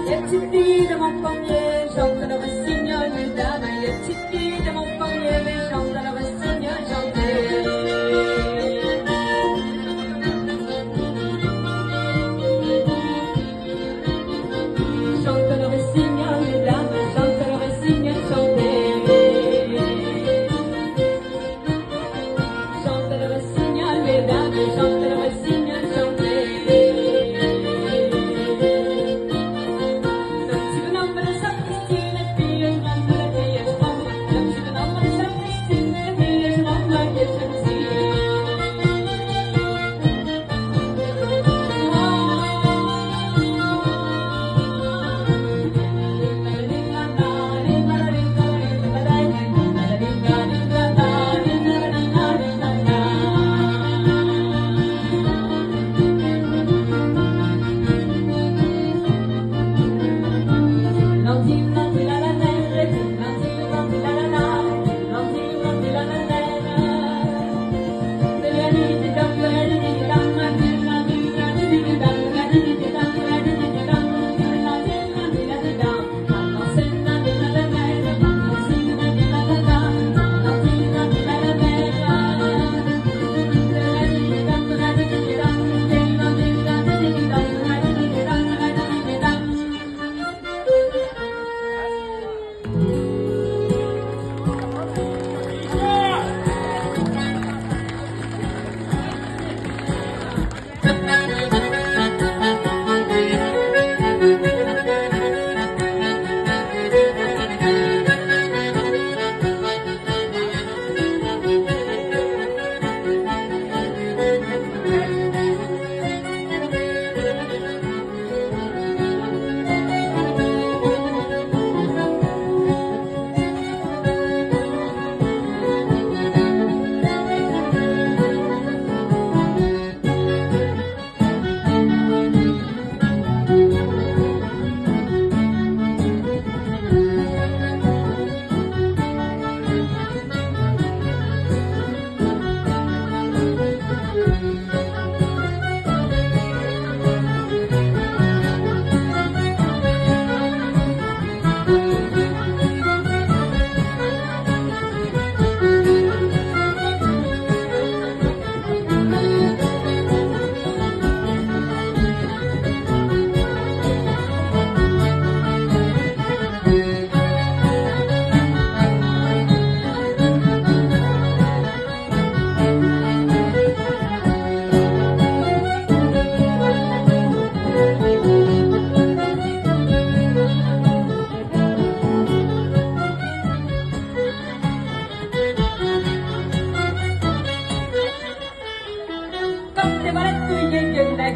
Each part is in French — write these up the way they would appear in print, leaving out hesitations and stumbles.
Les petites filles de mon premier chantent le rossignol, mesdames. Les petites filles de mon premier chantent le rossignol, chantez. Chante le rossignol, mesdames, chante le rossignol, chantez. Chante le rossignol, mesdames, chante le rossignol, chantez. Le petit bonhomme de Saint-Christine, la fille est grande, la fille est grande. Le petit bonhomme de Saint-Christine, la fille est grande, la fille est grande.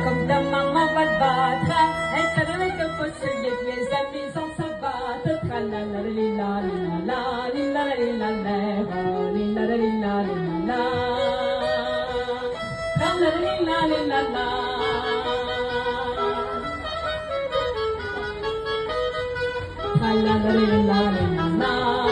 Comme ta maman va te battre, elle t'a donné que faut se lier, les amis sans se battre. Tra-la-la-la-la-la-la, lila-la-la-la-la, lila-la-la-la-la, tra-la-la-la-la-la, tra-la-la-la-la-la.